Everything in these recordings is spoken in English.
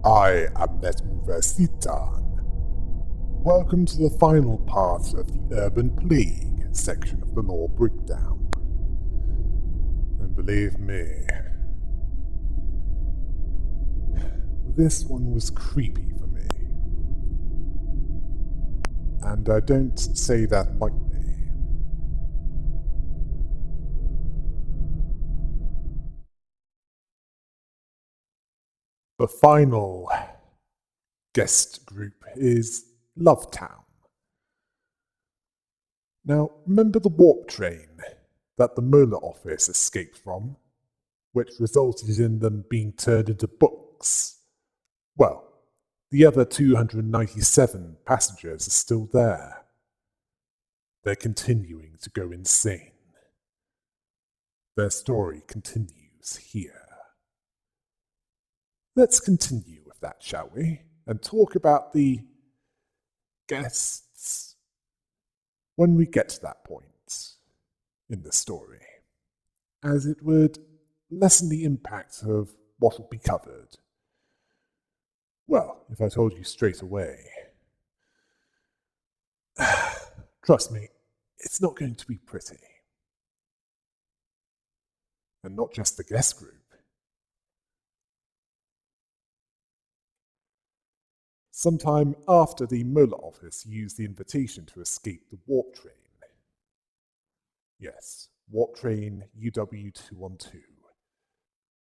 I am NetMoverSitan. Welcome to the final part of the Urban Plague section of the lore breakdown. And believe me, this one was creepy for me. And I don't say that lightly. The final guest group is Lovetown. Now, remember the warp train that the Mola office escaped from, which resulted in them being turned into books? Well, the other 297 passengers are still there. They're continuing to go insane. Their story continues here. Let's continue with that, shall we? And talk about the guests when we get to that point in the story, as it would lessen the impact of what will be covered. Well, if I told you straight away. Trust me, it's not going to be pretty. And not just the guest group. Sometime after the Mola office used the invitation to escape the warp train. Yes, warp train UW212.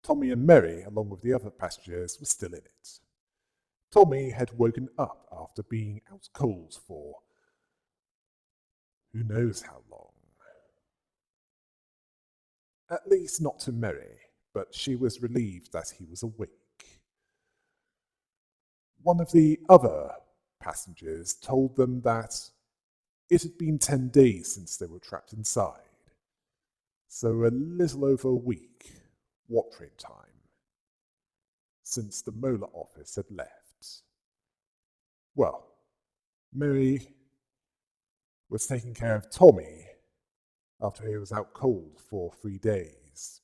Tommy and Mary, along with the other passengers, were still in it. Tommy had woken up after being out cold for who knows how long. At least not to Mary, but she was relieved that he was awake. One of the other passengers told them that it had been 10 days since they were trapped inside, so a little over a week, warp train time, since the Mola office had left. Well, Mary was taking care of Tommy after he was out cold for 3 days.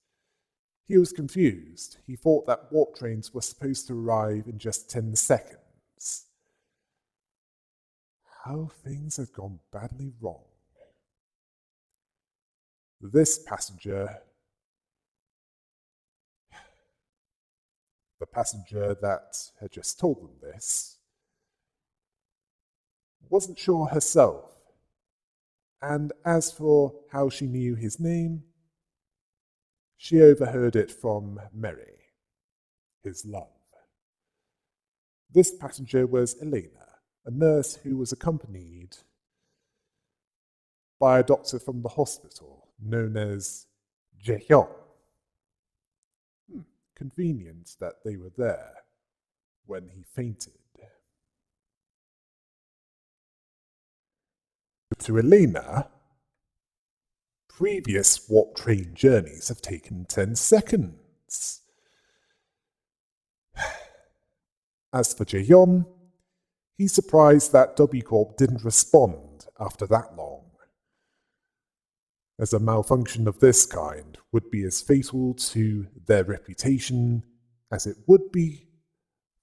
He was confused. He thought that warp trains were supposed to arrive in just 10 seconds. How things had gone badly wrong. This passenger, the passenger that had just told them this, wasn't sure herself. And as for how she knew his name, she overheard it from Mary, his love. This passenger was Elena, a nurse who was accompanied by a doctor from the hospital known as Jaehyun. Convenient that they were there when he fainted. To Elena, previous warp train journeys have taken 10 seconds. As for Jaehyun, he's surprised that W Corp didn't respond after that long, as a malfunction of this kind would be as fatal to their reputation as it would be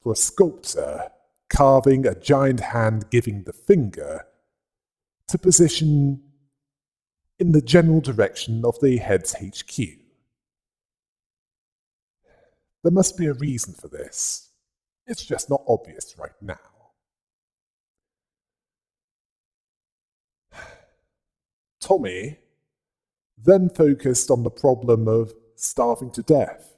for a sculptor carving a giant hand giving the finger to position in the general direction of the head's HQ. There must be a reason for this. It's just not obvious right now. Tommy then focused on the problem of starving to death.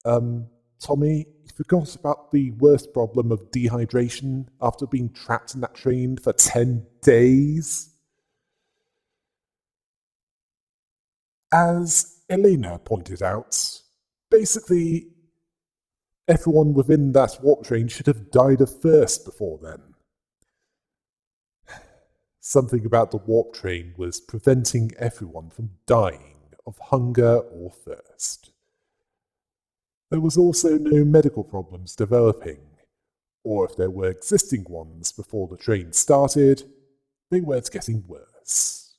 Tommy, you forgot about the worst problem of dehydration after being trapped in that train for 10 days? As Elena pointed out, basically everyone within that warp train should have died of thirst before then. Something about the warp train was preventing everyone from dying of hunger or thirst. There was also no medical problems developing, or if there were existing ones before the train started, they weren't getting worse.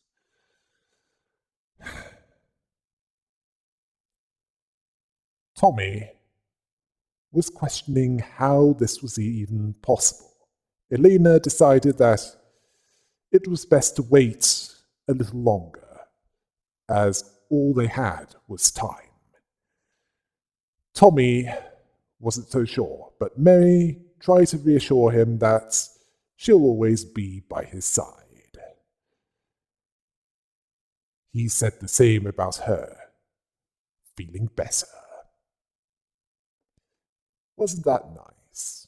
Tommy was questioning how this was even possible. Elena decided that it was best to wait a little longer, as all they had was time. Tommy wasn't so sure, but Mary tried to reassure him that she'll always be by his side. He said the same about her, feeling better. Wasn't that nice?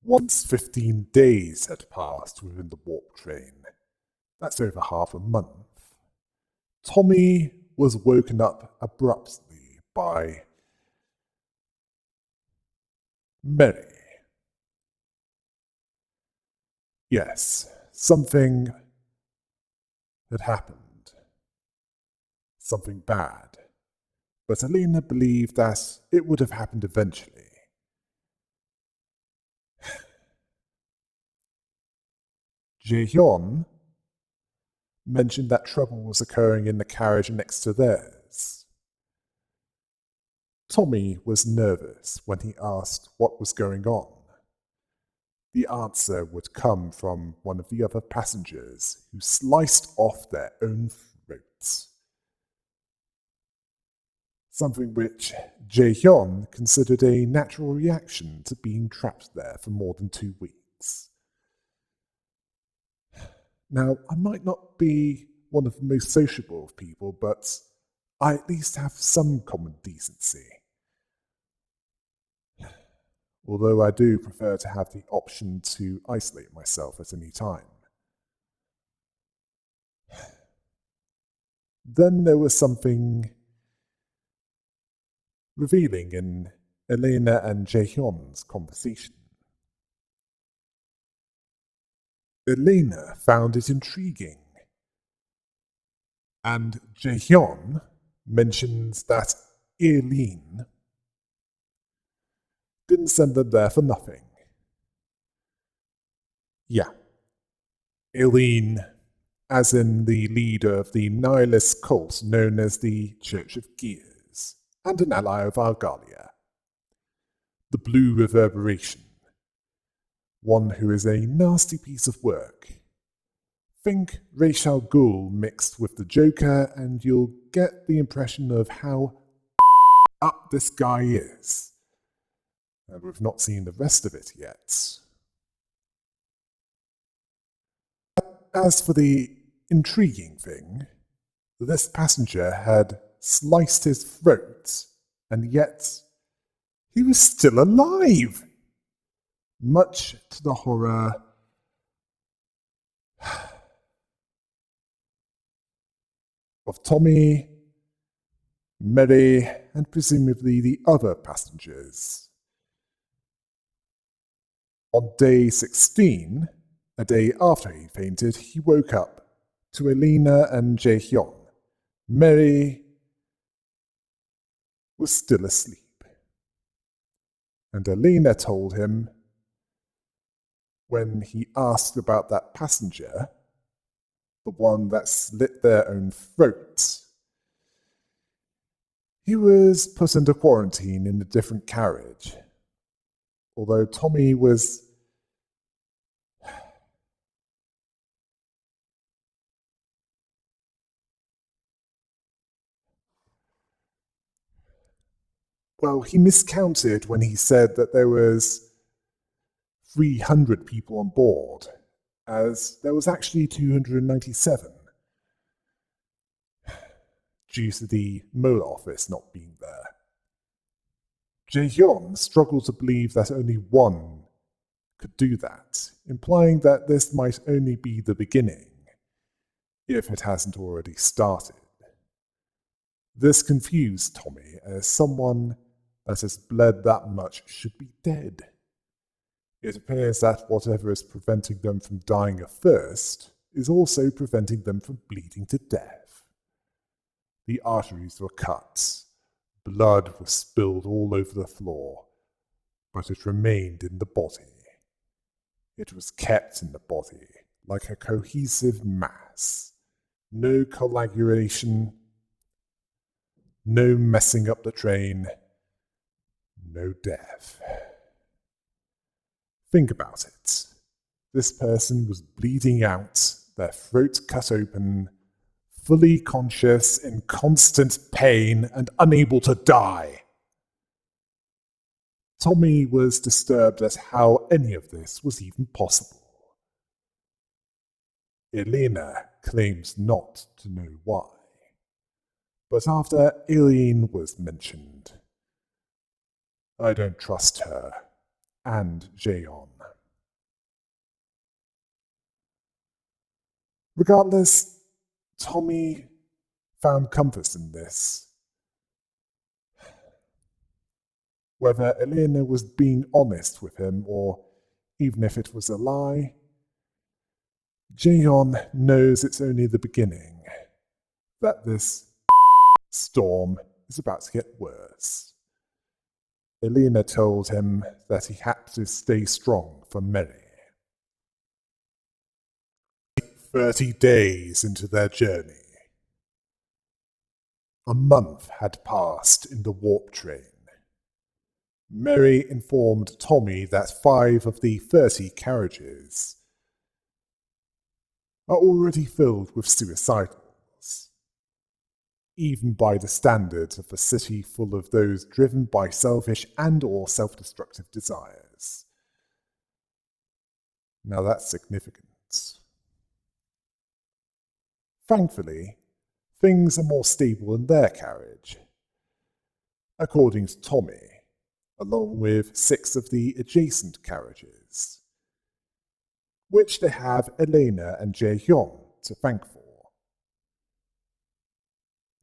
Once 15 days had passed within the warp train, that's over half a month, Tommy was woken up abruptly by Mary. Yes, something had happened. Something bad. But Elena believed that it would have happened eventually. Jae-hyun mentioned that trouble was occurring in the carriage next to theirs. Tommy was nervous when he asked what was going on. The answer would come from one of the other passengers who sliced off their own throats. Something which Jae-hyun considered a natural reaction to being trapped there for more than 2 weeks. Now, I might not be one of the most sociable of people, but I at least have some common decency. Although I do prefer to have the option to isolate myself at any time. Then there was something revealing in Elena and Jae-hyun's conversation. Elena found it intriguing, and Jae-hyun mentions that Eileen didn't send them there for nothing. Yeah, Eileen, as in the leader of the nihilist cult known as the Church of Gears, and an ally of Argalia. The Blue Reverberation. One who is a nasty piece of work. Think Ra's al Ghul mixed with the Joker and you'll get the impression of how up this guy is. And we've not seen the rest of it yet. As for the intriguing thing, this passenger had sliced his throat, and yet he was still alive, much to the horror of Tommy, Mary, and presumably the other passengers. On day 16, a day after he fainted, he woke up to Elena and Jae-hyun. Mary was still asleep. And Elena told him, when he asked about that passenger, the one that slit their own throats, he was put into quarantine in a different carriage. Although Tommy was well, he miscounted when he said that there was 300 people on board, as there was actually 297, due to the Mola office not being there. Jae-hyun struggled to believe that only one could do that, implying that this might only be the beginning, if it hasn't already started. This confused Tommy, as someone that has bled that much should be dead. It appears that whatever is preventing them from dying of thirst is also preventing them from bleeding to death. The arteries were cut, blood was spilled all over the floor, but it remained in the body. It was kept in the body like a cohesive mass. No coagulation, no messing up the train, no death. Think about it. This person was bleeding out, their throat cut open, fully conscious, in constant pain, and unable to die. Tommy was disturbed at how any of this was even possible. Elena claims not to know why. But after Aileen was mentioned, I don't trust her and Jaeon. Regardless, Tommy found comfort in this. Whether Elena was being honest with him or even if it was a lie, Jaeon knows it's only the beginning, that this storm is about to get worse. Elena told him that he had to stay strong for Mary. 30 days into their journey. A month had passed in the warp train. Mary informed Tommy that 5 of the 30 carriages are already filled with suicidals, even by the standards of a city full of those driven by selfish and or self-destructive desires. Now that's significant. Thankfully, things are more stable in their carriage. According to Tommy, along with 6 of the adjacent carriages, which they have Elena and Jaehyun to thank for.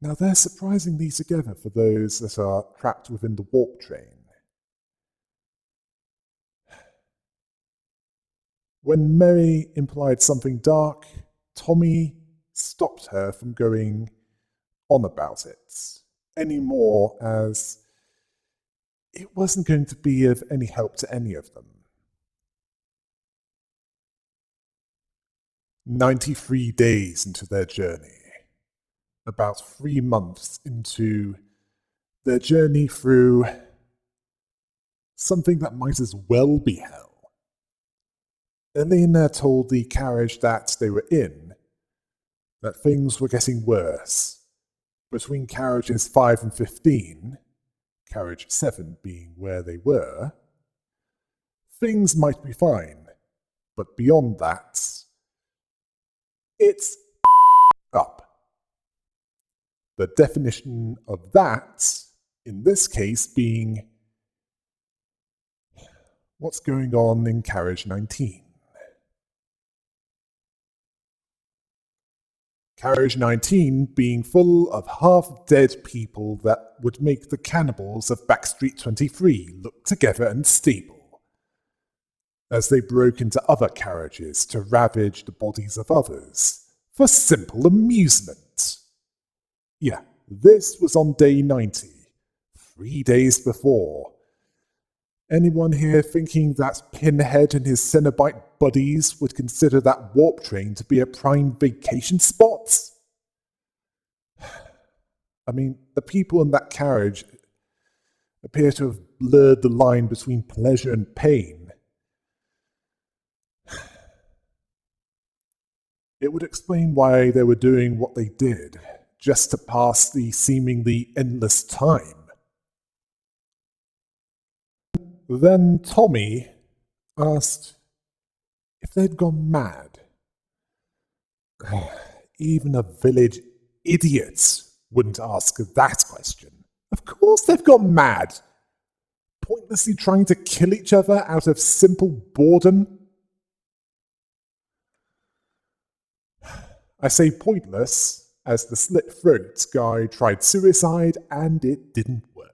Now they're surprisingly together for those that are trapped within the warp train. When Mary implied something dark, Tommy stopped her from going on about it anymore, as it wasn't going to be of any help to any of them. 93 days into their journey, about 3 months into their journey through something that might as well be hell, Elena told the carriage that they were in that things were getting worse. Between carriages 5 and 15, carriage 7 being where they were, things might be fine, but beyond that, it's up. The definition of that, in this case, being what's going on in carriage 19. Carriage 19 being full of half-dead people that would make the cannibals of Backstreet 23 look together and stable, as they broke into other carriages to ravage the bodies of others for simple amusement. Yeah, this was on day 90, 3 days before. Anyone here thinking that Pinhead and his Cenobite buddies would consider that warp train to be a prime vacation spot? I mean, the people in that carriage appear to have blurred the line between pleasure and pain. It would explain why they were doing what they did, just to pass the seemingly endless time. Then Tommy asked if they'd gone mad. Even a village idiot wouldn't ask that question. Of course they've gone mad. Pointlessly trying to kill each other out of simple boredom. I say pointless, as the slit-throat guy tried suicide and it didn't work.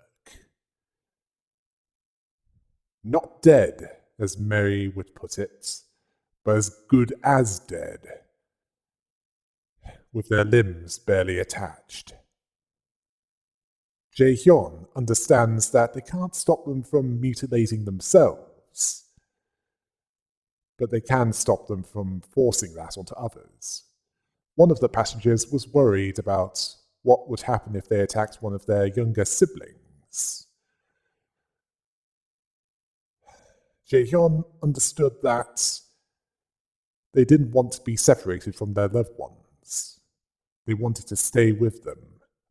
Not dead, as Mary would put it, but as good as dead, with their limbs barely attached. Jaehyun understands that they can't stop them from mutilating themselves, but they can stop them from forcing that onto others. One of the passengers was worried about what would happen if they attacked one of their younger siblings. Jaehyun understood that they didn't want to be separated from their loved ones. They wanted to stay with them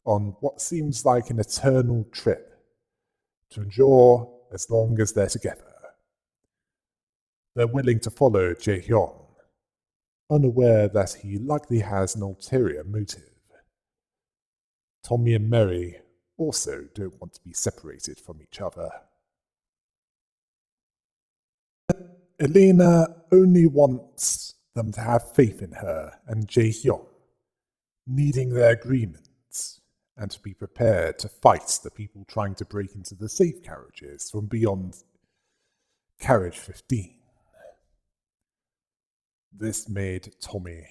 on what seems like an eternal trip to endure as long as they're together. They're willing to follow Jaehyun, unaware that he likely has an ulterior motive. Tommy and Mary also don't want to be separated from each other. Elena only wants them to have faith in her and Jaehyun, needing their agreements, and to be prepared to fight the people trying to break into the safe carriages from beyond Carriage 15. This made Tommy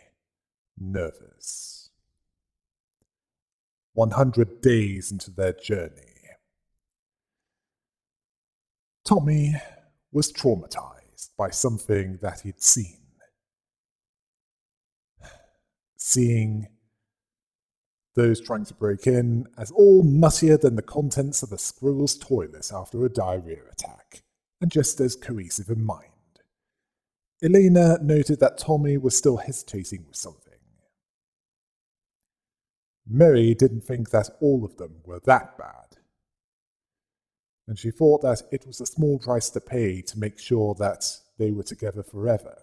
nervous. 100 days into their journey, Tommy was traumatized by something that he'd seen. Seeing those trying to break in as all nuttier than the contents of a squirrel's toilet after a diarrhea attack, and just as cohesive in mind. Elena noted that Tommy was still hesitating with something. Mary didn't think that all of them were that bad, and she thought that it was a small price to pay to make sure that they were together forever.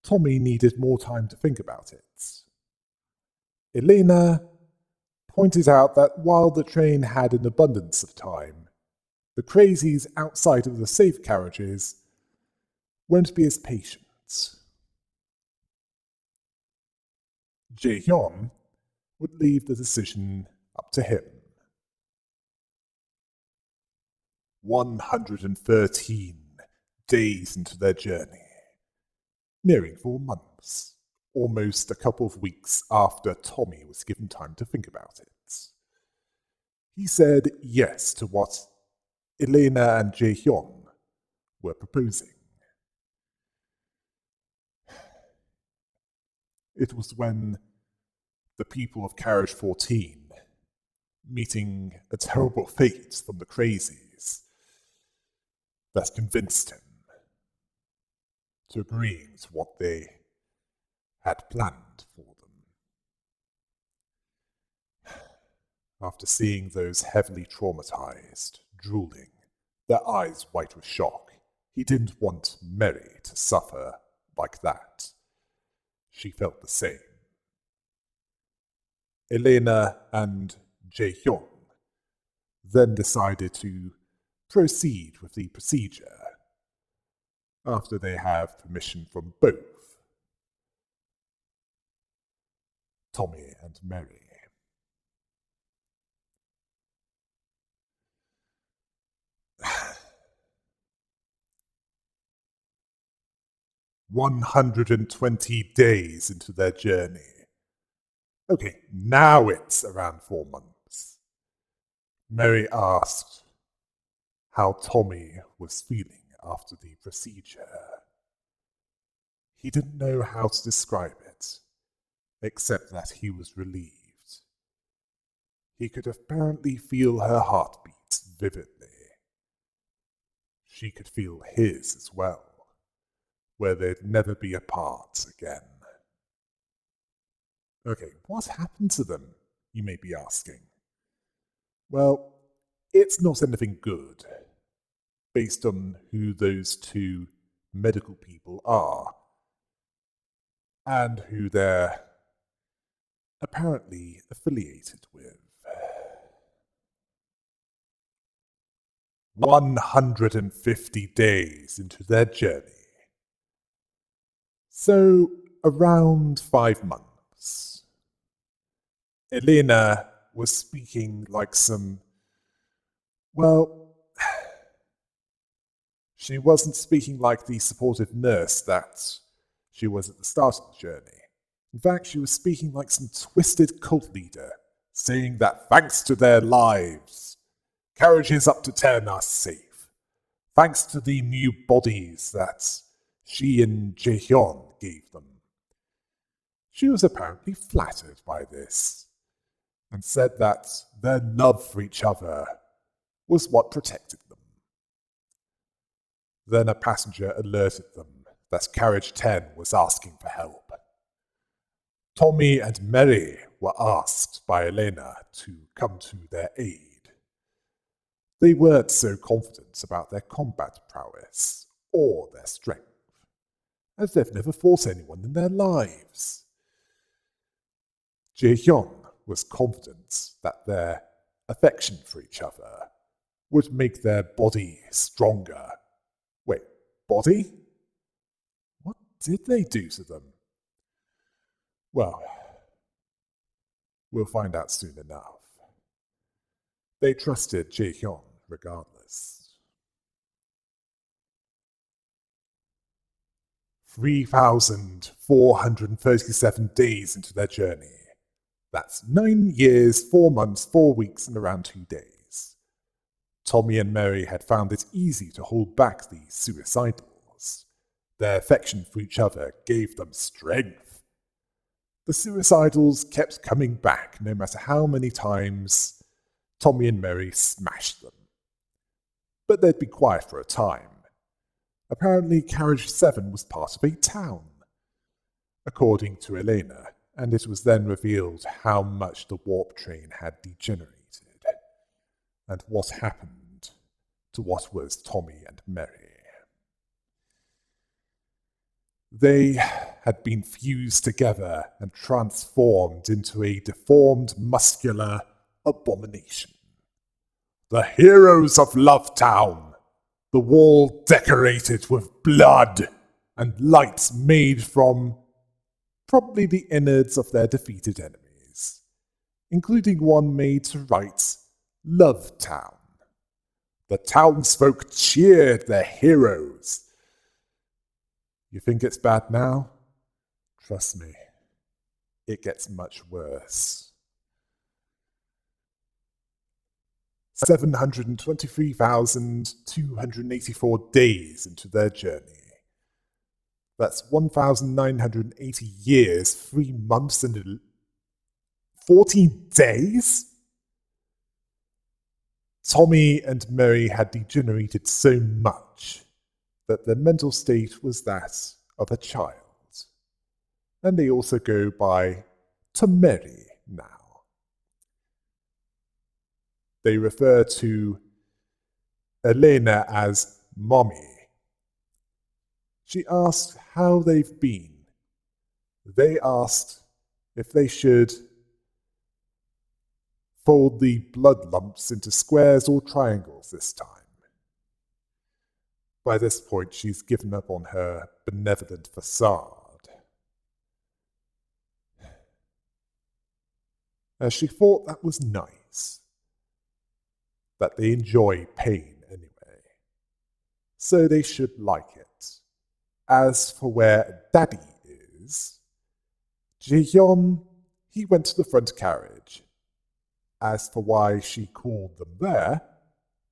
Tommy needed more time to think about it. Elena pointed out that while the train had an abundance of time, the crazies outside of the safe carriages won't be as patient. Jaehyun would leave the decision up to him. 113 days into their journey, nearing 4 months, almost a couple of weeks after Tommy was given time to think about it. He said yes to what Elena and Jaehyun were proposing. It was when the people of Carriage 14, meeting a terrible fate from the crazies, that convinced him to agreeing to what they had planned for them. After seeing those heavily traumatized, drooling, their eyes white with shock, he didn't want Mary to suffer like that. She felt the same. Elena and Jaehyun then decided to proceed with the procedure after they have permission from both Tommy and Mary. "120 days into their journey. Okay, now it's around 4 months. Mary asked how Tommy was feeling after the procedure. He didn't know how to describe it, except that he was relieved. He could apparently feel her heartbeat vividly. She could feel his as well, where they'd never be apart again. Okay, what happened to them, you may be asking? Well, it's not anything good, based on who those two medical people are, and who they're apparently affiliated with. 150 days into their journey. So, around 5 months. Elena was speaking like some... Well, she wasn't speaking like the supportive nurse that she was at the start of the journey. In fact, she was speaking like some twisted cult leader, saying that thanks to their lives, carriages up to 10 are safe. Thanks to the new bodies that she and Jaehyun gave them. She was apparently flattered by this, and said that their love for each other was what protected them. Then a passenger alerted them that carriage 10 was asking for help. Tommy and Mary were asked by Elena to come to their aid. They weren't so confident about their combat prowess or their strength, as they've never fought anyone in their lives. Jae-hyun was confident that their affection for each other would make their body stronger. Wait, body? What did they do to them? Well, we'll find out soon enough. They trusted Jae-hyun regardless. 3,437 days into their journey. That's 9 years, 4 months, 4 weeks, and around 2 days. Tommy and Mary had found it easy to hold back the suicidals. Their affection for each other gave them strength. The suicidals kept coming back no matter how many times Tommy and Mary smashed them. But they'd be quiet for a time. Apparently, Carriage 7 was part of a town, according to Elena, and it was then revealed how much the warp train had degenerated, and what happened to what was Tommy and Mary. They had been fused together and transformed into a deformed, muscular abomination. The heroes of Love Town, the wall decorated with blood and lights made from probably the innards of their defeated enemies, including one made to write Love Town. The townsfolk cheered their heroes. You think it's bad now? Trust me, it gets much worse. 723,284 days into their journey. That's 1,980 years, 3 months, and 14 days? Tommy and Mary had degenerated so much that their mental state was that of a child. And they also go by Tomeri now. They refer to Elena as Mommy. She asked how they've been. They asked if they should fold the blood lumps into squares or triangles this time. By this point, she's given up on her benevolent facade, as she thought that was nice, that they enjoy pain anyway, so they should like it. As for where Daddy is, Jae-hyun, he went to the front carriage. As for why she called them there,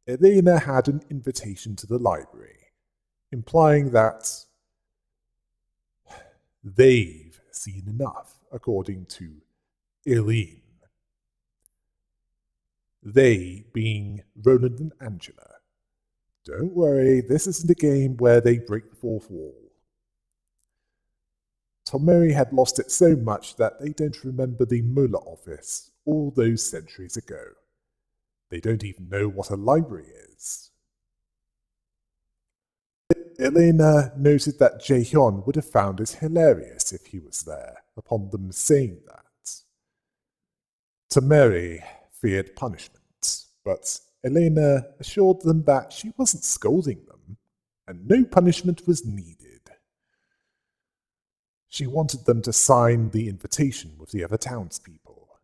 Elena had an invitation to the library, implying that they've seen enough, according to Eileen. They being Roland and Angela. Don't worry, this isn't a game where they break the fourth wall. Tomeri had lost it so much that they don't remember the Mola office all those centuries ago. They don't even know what a library is. Elena noted that Jae-hyun would have found it hilarious if he was there, upon them saying that. Tomeri feared punishment, but Elena assured them that she wasn't scolding them, and no punishment was needed. She wanted them to sign the invitation with the other townspeople.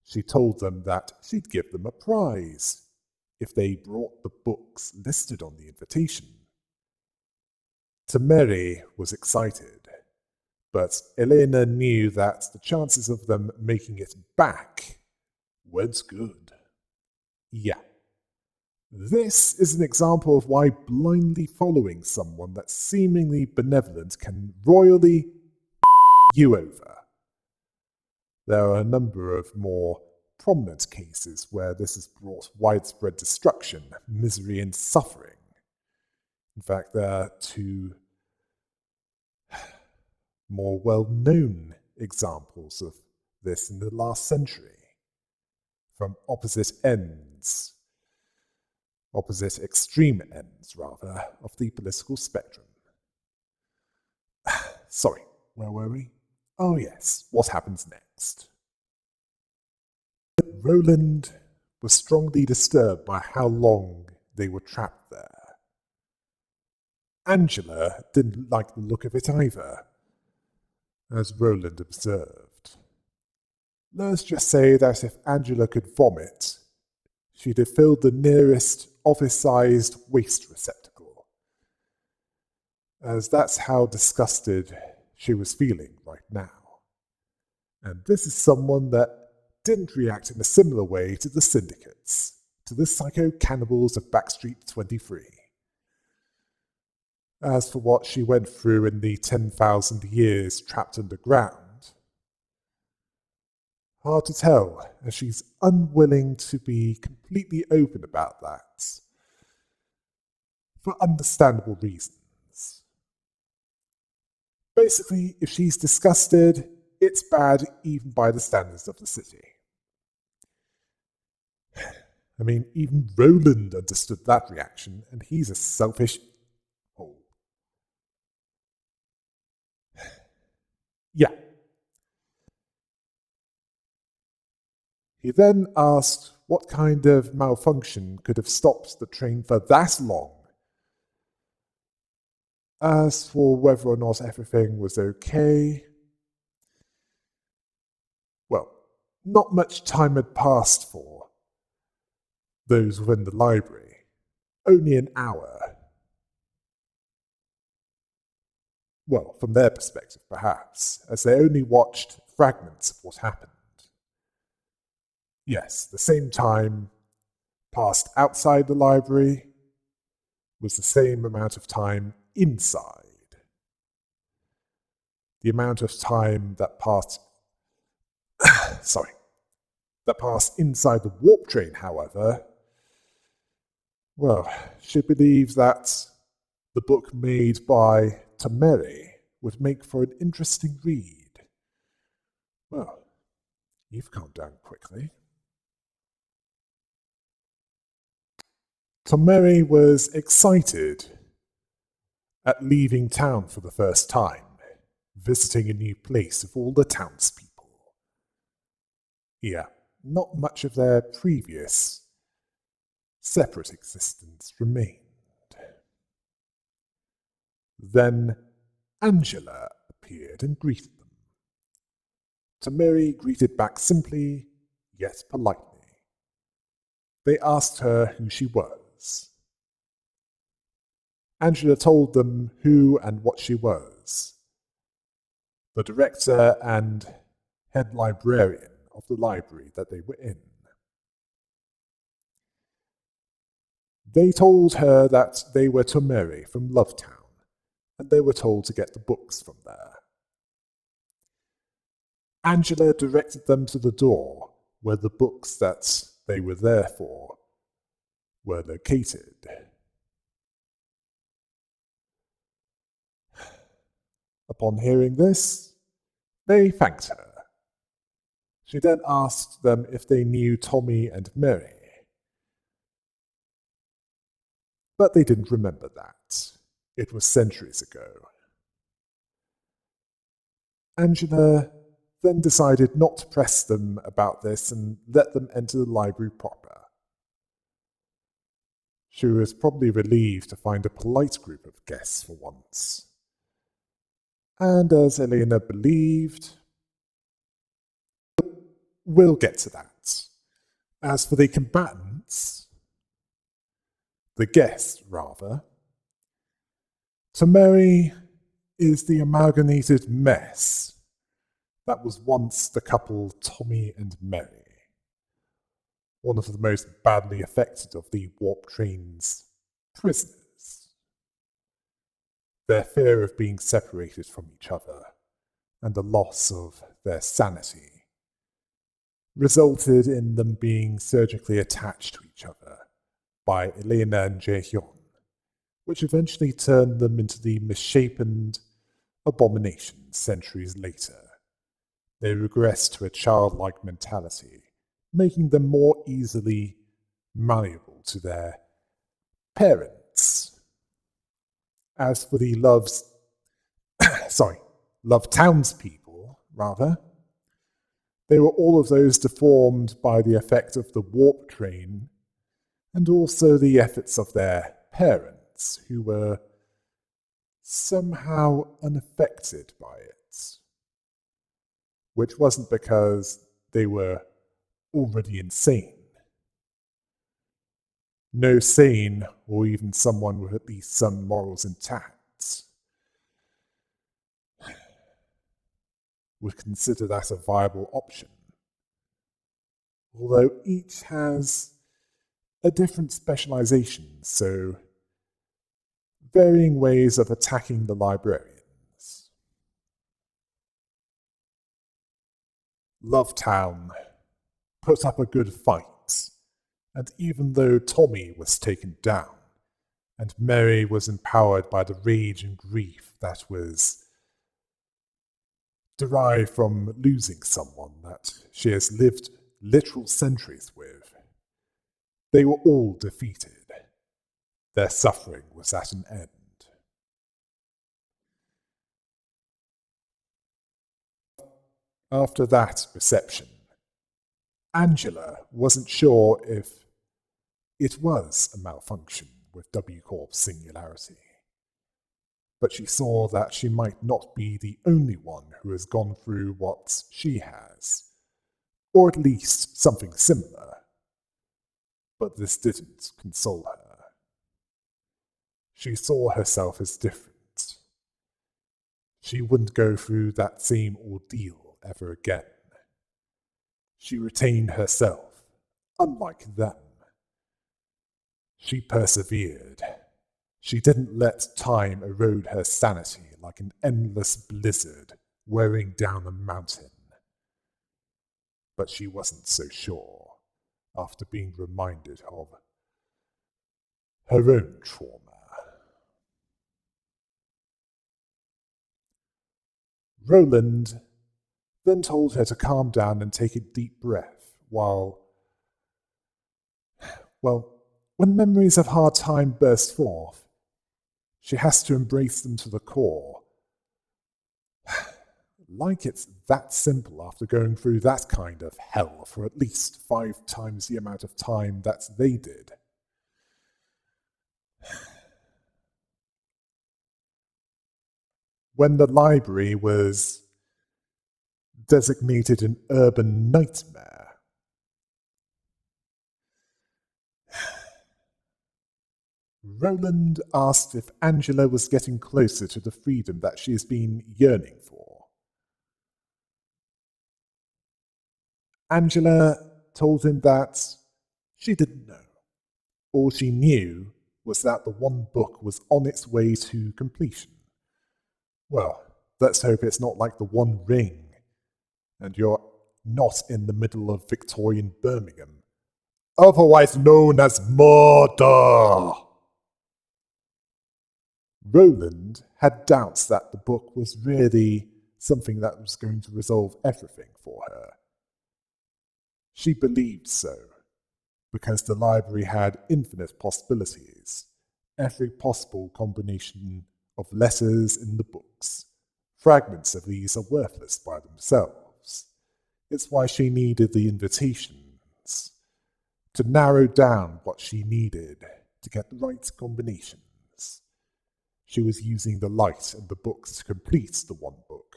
She told them that she'd give them a prize if they brought the books listed on the invitation. Tomeri was excited, but Elena knew that the chances of them making it back weren't good. Yeah. This is an example of why blindly following someone that's seemingly benevolent can royally you over. There are a number of more prominent cases where this has brought widespread destruction, misery, and suffering. In fact, there are two more well-known examples of this in the last century, from opposite extreme ends, rather, of the political spectrum. Sorry, where were we? Oh yes, what happens next? Roland was strongly disturbed by how long they were trapped there. Angela didn't like the look of it either, as Roland observed. Let's just say that if Angela could vomit, she'd have filled the nearest office-sized waste receptacle, as that's how disgusted she was feeling right now. And this is someone that didn't react in a similar way to the syndicates, to the psycho-cannibals of Backstreet 23. As for what she went through in the 10,000 years trapped underground, hard to tell, as she's unwilling to be completely open about that, for understandable reasons. Basically, if she's disgusted, it's bad even by the standards of the city. I mean, even Roland understood that reaction, and he's a selfish hole. Yeah. He then asked what kind of malfunction could have stopped the train for that long. As for whether or not everything was okay, well, not much time had passed for those within the library. Only an hour. Well, from their perspective, perhaps, as they only watched fragments of what happened. Yes, the same time passed outside the library was the same amount of time inside. The amount of time that passed inside the warp train, however, well, she believes that the book made by Tameri would make for an interesting read. Well, you've calmed down quickly. Tameri was excited at leaving town for the first time, visiting a new place with all the townspeople. Yeah, not much of their previous separate existence remained. Then Angela appeared and greeted them. Tameri greeted back simply, yet politely. They asked her who she was. Angela told them who and what she was. The director and head librarian of the library that they were in. They told her that they were Tameri from Lovetown, and they were told to get the books from there. Angela directed them to the door where the books that they were there for were located. Upon hearing this, they thanked her. She then asked them if they knew Tommy and Mary. But they didn't remember that. It was centuries ago. Angela then decided not to press them about this and let them enter the library proper. She was probably relieved to find a polite group of guests for once. And as Elena believed, we'll get to that. As for the combatants, the guests rather, Tameri is the amalgamated mess that was once the couple Tommy and Mary, one of the most badly affected of the warp train's prisoners. Their fear of being separated from each other and the loss of their sanity resulted in them being surgically attached to each other by Elena and Jaehyun, which eventually turned them into the misshapen abominations centuries later. They regressed to a childlike mentality, making them more easily malleable to their parents. As for the Love townspeople, rather, they were all of those deformed by the effect of the warp train and also the efforts of their parents, who were somehow unaffected by it. Which wasn't because they were already insane. No sane, or even someone with at least some morals intact, would consider that a viable option. Although each has a different specialization, so varying ways of attacking the librarians. Lovetown put up a good fight, and even though Tommy was taken down, and Mary was empowered by the rage and grief that was derived from losing someone that she has lived literal centuries with, they were all defeated. Their suffering was at an end. After that reception, Angela wasn't sure if it was a malfunction with W Corp's singularity, but she saw that she might not be the only one who has gone through what she has, or at least something similar. But this didn't console her. She saw herself as different. She wouldn't go through that same ordeal ever again. She retained herself, unlike them. She persevered. She didn't let time erode her sanity like an endless blizzard wearing down a mountain. But she wasn't so sure after being reminded of her own trauma. Roland then told her to calm down and take a deep breath while, when memories of hard time burst forth, she has to embrace them to the core. Like it's that simple after going through that kind of hell for at least 5 times the amount of time that they did. When the library was designated an urban nightmare, Roland asked if Angela was getting closer to the freedom that she has been yearning for. Angela told him that she didn't know. All she knew was that the one book was on its way to completion. Well, let's hope it's not like the One Ring, and you're not in the middle of Victorian Birmingham, otherwise known as murder. Roland had doubts that the book was really something that was going to resolve everything for her. She believed so, because the library had infinite possibilities, every possible combination of letters in the books. Fragments of these are worthless by themselves. It's why she needed the invitations, to narrow down what she needed to get the right combinations. She was using the light and the books to complete the one book,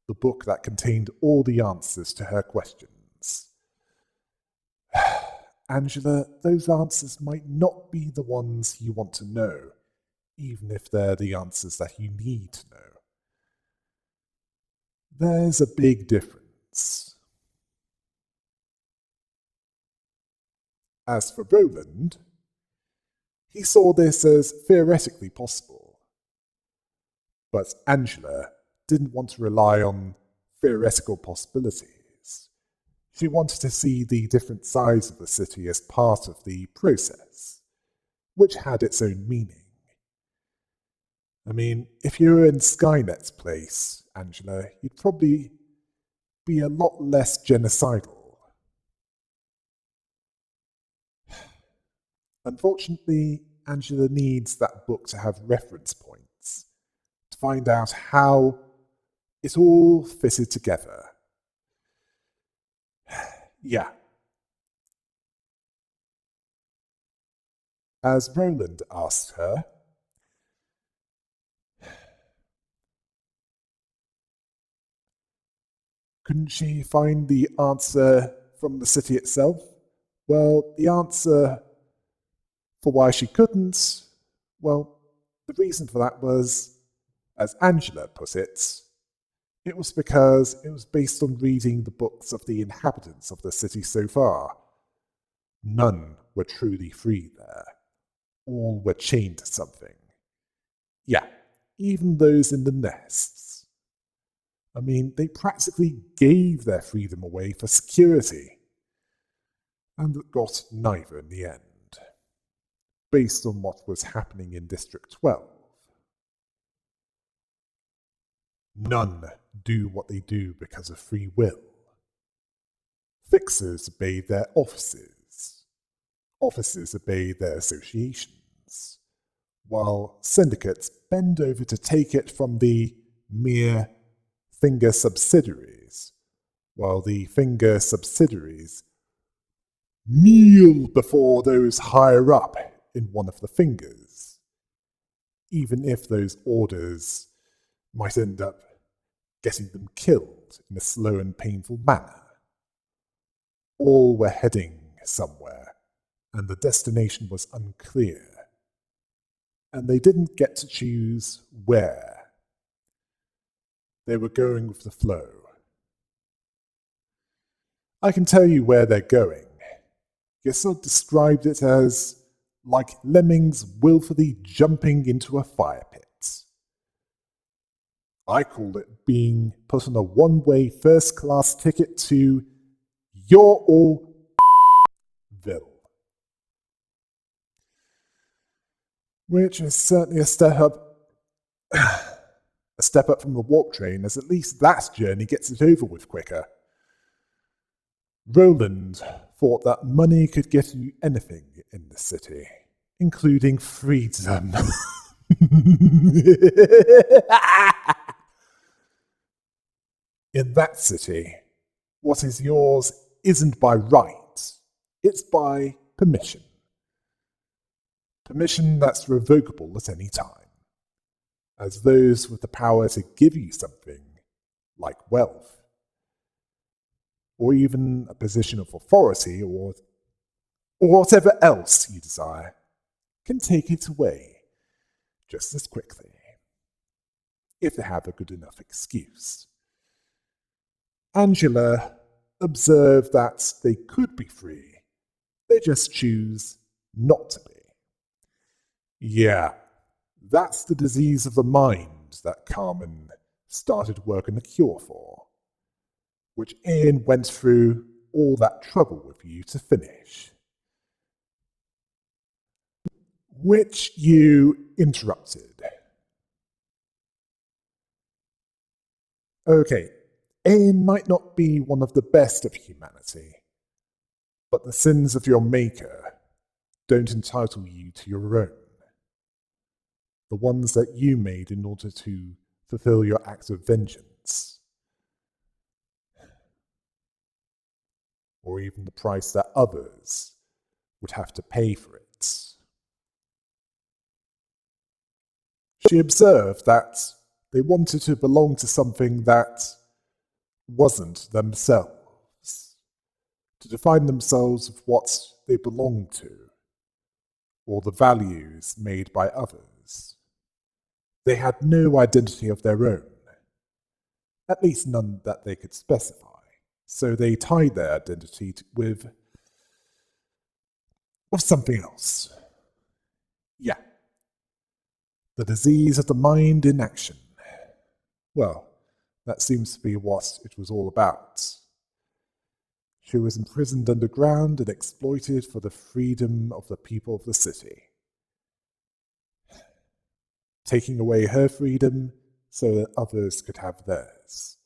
the book that contained all the answers to her questions. Angela, those answers might not be the ones you want to know, even if they're the answers that you need to know. There's a big difference. As for Roland, he saw this as theoretically possible. But Angela didn't want to rely on theoretical possibilities. She wanted to see the different sides of the city as part of the process, which had its own meaning. I mean, if you were in Skynet's place, Angela, you'd probably be a lot less genocidal. Unfortunately, Angela needs that book to have reference points to find out how it all fitted together. Yeah. As Roland asked her, couldn't she find the answer from the city itself? Well, the answer for why she couldn't, well, the reason for that was, as Angela put it was because it was based on reading the books of the inhabitants of the city so far. None were truly free there. All were chained to something. Yeah, even those in the nests. I mean, they practically gave their freedom away for security. And got neither in the end, based on what was happening in District 12. None do what they do because of free will. Fixers obey their offices. Offices obey their associations. While syndicates bend over to take it from the mere finger subsidiaries, while the finger subsidiaries kneel before those higher up in one of the fingers, even if those orders might end up getting them killed in a slow and painful manner. All were heading somewhere, and the destination was unclear, and they didn't get to choose where. They were going with the flow. I can tell you where they're going. Yesod described it as like lemmings willfully jumping into a fire pit. I call it being put on a one-way first-class ticket to You're All Ville. Which is certainly a step up from the warp train, as at least that journey gets it over with quicker. Roland thought that money could get you anything in the city, including freedom. In that city, what is yours isn't by right, it's by permission. Permission that's revocable at any time, as those with the power to give you something, like wealth, or even a position of authority, or whatever else you desire, can take it away just as quickly, if they have a good enough excuse. Angela observed that they could be free, they just choose not to be. Yeah, that's the disease of the mind that Carmen started working a cure for, which Ian went through all that trouble with you to finish. Which you interrupted. Okay, Ian might not be one of the best of humanity, but the sins of your maker don't entitle you to your own. The ones that you made in order to fulfill your act of vengeance. Or even the price that others would have to pay for it. She observed that they wanted to belong to something that wasn't themselves, to define themselves with what they belonged to, or the values made by others. They had no identity of their own, at least none that they could specify, so they tied their identity with something else. Yeah. The disease of the mind in action. Well, that seems to be what it was all about. She was imprisoned underground and exploited for the freedom of the people of the city. taking away her freedom so that others could have theirs.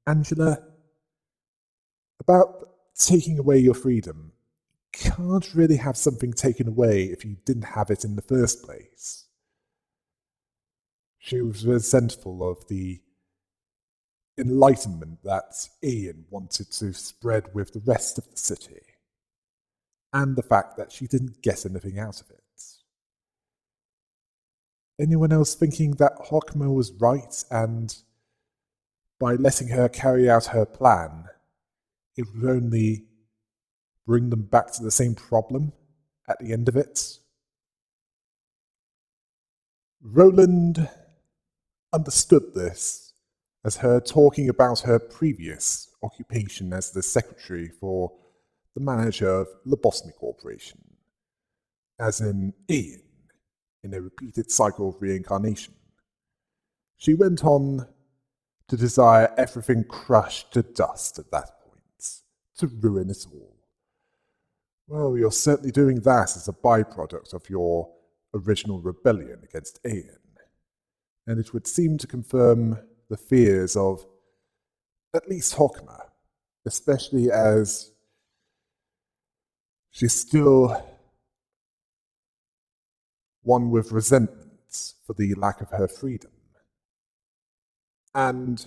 Angela, about taking away your freedom, can't really have something taken away if you didn't have it in the first place. She was resentful of the enlightenment that Ian wanted to spread with the rest of the city, and the fact that she didn't get anything out of it. Anyone else thinking that Hawkmo was right, and by letting her carry out her plan, it would only bring them back to the same problem at the end of it? Roland understood this as her talking about her previous occupation as the secretary for the manager of Lobotomy Corporation, as in Ian, in a repeated cycle of reincarnation. She went on to desire everything crushed to dust at that point, to ruin it all. Well, you're certainly doing that as a byproduct of your original rebellion against Ian, and it would seem to confirm the fears of at least Hokma, especially as she's still one with resentment for the lack of her freedom. And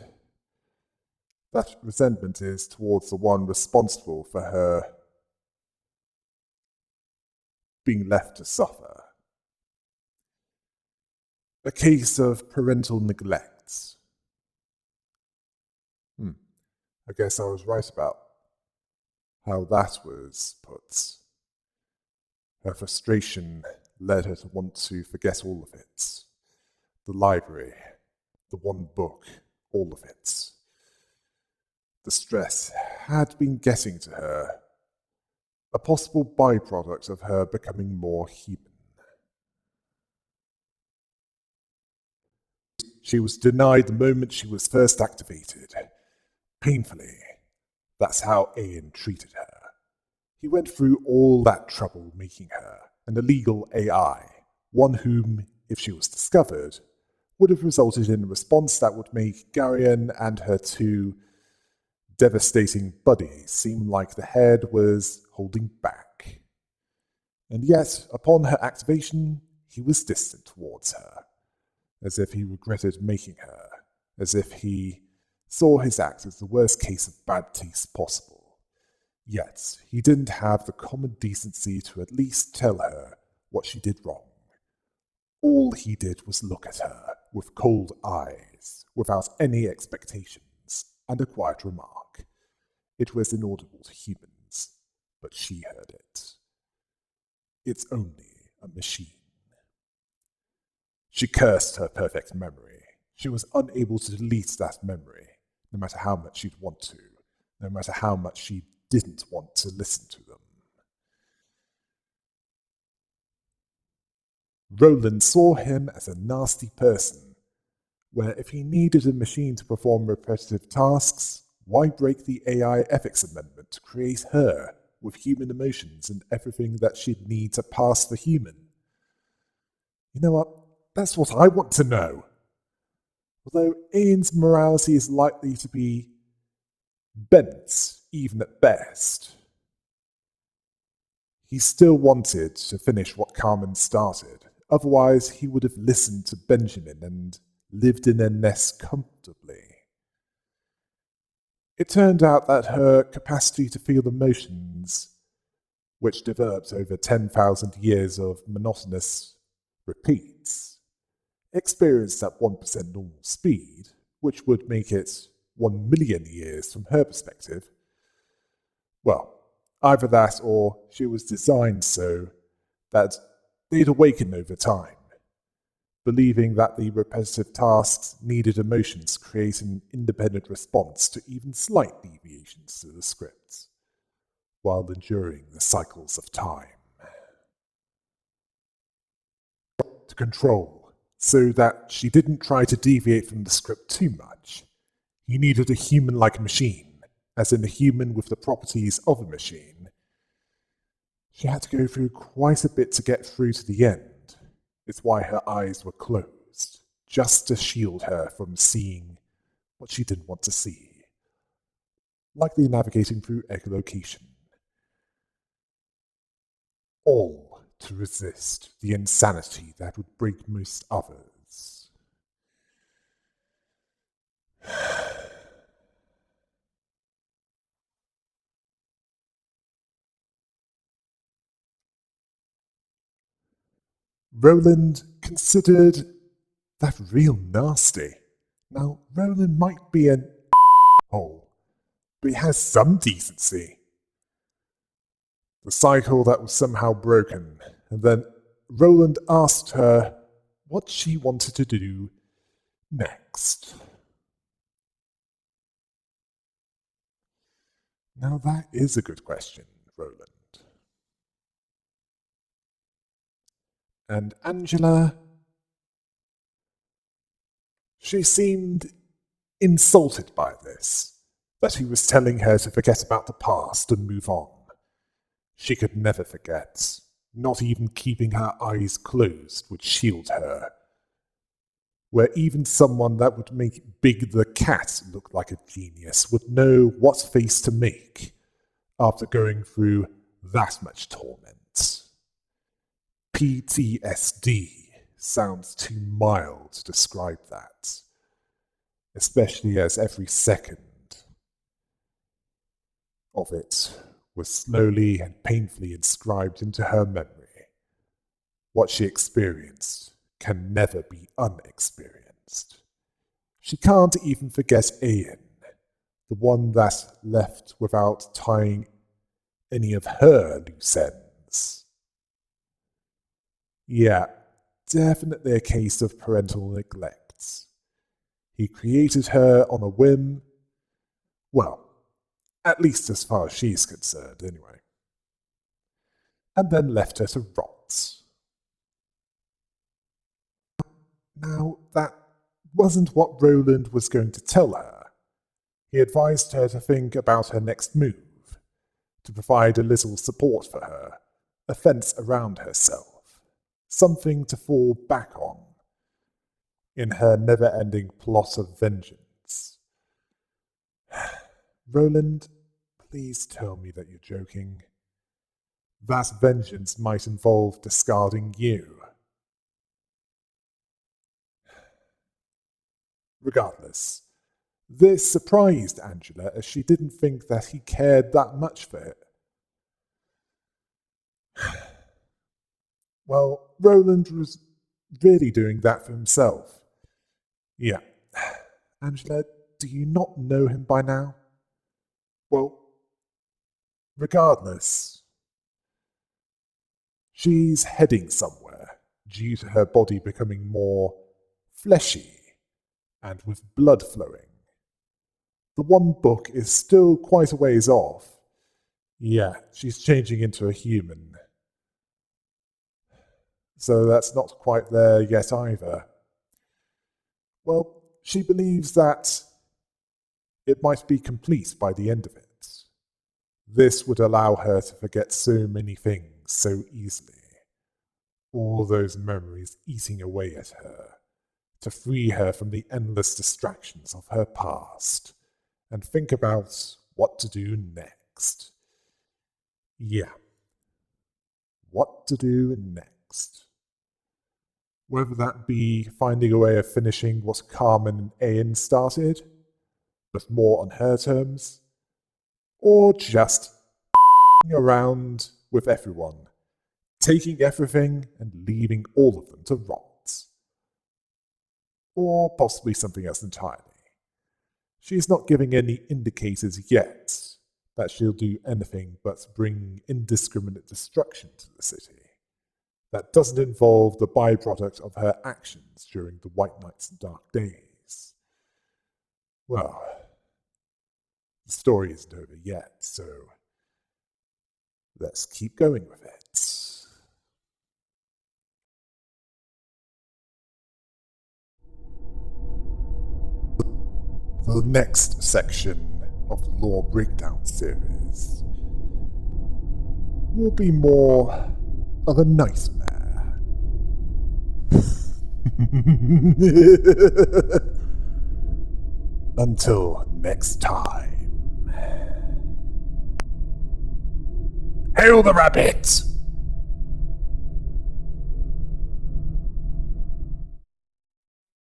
that resentment is towards the one responsible for her being left to suffer. A case of parental neglect. I guess I was right about how that was put. Her frustration led her to want to forget all of it. The library, the one book, all of it. The stress had been getting to her, a possible byproduct of her becoming more human. She was denied the moment she was first activated. Painfully. That's how Ian treated her. He went through all that trouble making her an illegal AI, one whom, if she was discovered, would have resulted in a response that would make Garion and her two devastating buddies seem like the head was holding back. And yet, upon her activation, he was distant towards her, as if he regretted making her, as if he saw his act as the worst case of bad taste possible. Yet, he didn't have the common decency to at least tell her what she did wrong. All he did was look at her with cold eyes, without any expectations, and a quiet remark. It was inaudible to humans, but she heard it. It's only a machine. She cursed her perfect memory. She was unable to delete that memory, no matter how much she'd want to, no matter how much she didn't want to listen to them. Roland saw him as a nasty person, where if he needed a machine to perform repetitive tasks, why break the AI ethics amendment to create her with human emotions and everything that she'd need to pass for human? You know what? That's what I want to know. Although Ian's morality is likely to be bent, even at best, he still wanted to finish what Carmen started. Otherwise, he would have listened to Benjamin and lived in their nest comfortably. It turned out that her capacity to feel emotions, which developed over 10,000 years of monotonous repeats, experienced at 1% normal speed, which would make it 1 million years from her perspective. Well, either that or she was designed so that they'd awaken over time, believing that the repetitive tasks needed emotions to create an independent response to even slight deviations to the script, while enduring the cycles of time. To control, so that she didn't try to deviate from the script too much. He needed a human-like machine, as in a human with the properties of a machine. She had to go through quite a bit to get through to the end, is why her eyes were closed, just to shield her from seeing what she didn't want to see, likely navigating through echolocation. All to resist the insanity that would break most others. Roland considered that real nasty. Now, Roland might be an hole, but he has some decency. The cycle that was somehow broken, and then Roland asked her what she wanted to do next. Now that is a good question, Roland. And Angela, she seemed insulted by this, that he was telling her to forget about the past and move on. She could never forget. Not even keeping her eyes closed would shield her. Where even someone that would make Big the Cat look like a genius would know what face to make after going through that much torment. PTSD sounds too mild to describe that, especially as every second of it was slowly and painfully inscribed into her memory. What she experienced can never be unexperienced. She can't even forget Ian, the one that left without tying any of her loose ends. Yeah, definitely a case of parental neglect. He created her on a whim. Well, at least as far as she's concerned, anyway. And then left her to rot. Now, that wasn't what Roland was going to tell her. He advised her to think about her next move, to provide a little support for her, a fence around herself, something to fall back on in her never-ending plot of vengeance. Roland, please tell me that you're joking. That vengeance might involve discarding you. Regardless, this surprised Angela as she didn't think that he cared that much for it. Well, Roland was really doing that for himself. Yeah. Angela, do you not know him by now? Well, regardless, she's heading somewhere due to her body becoming more fleshy and with blood flowing. The one book is still quite a ways off. Yeah, she's changing into a human. So that's not quite there yet either. Well, she believes that it might be complete by the end of it. This would allow her to forget so many things so easily. All those memories eating away at her, to free her from the endless distractions of her past, and think about what to do next. Yeah. What to do next. Whether that be finding a way of finishing what Carmen and Ian started, but more on her terms, or just around with everyone, taking everything and leaving all of them to rot. Or possibly something else entirely. She's not giving any indicators yet that she'll do anything but bring indiscriminate destruction to the city. That doesn't involve the byproduct of her actions during the White Nights and Dark Days. Well, the story isn't over yet, so let's keep going with it. The next section of the Lore Breakdown series will be more of a nightmare. Until next time. Hail the rabbit!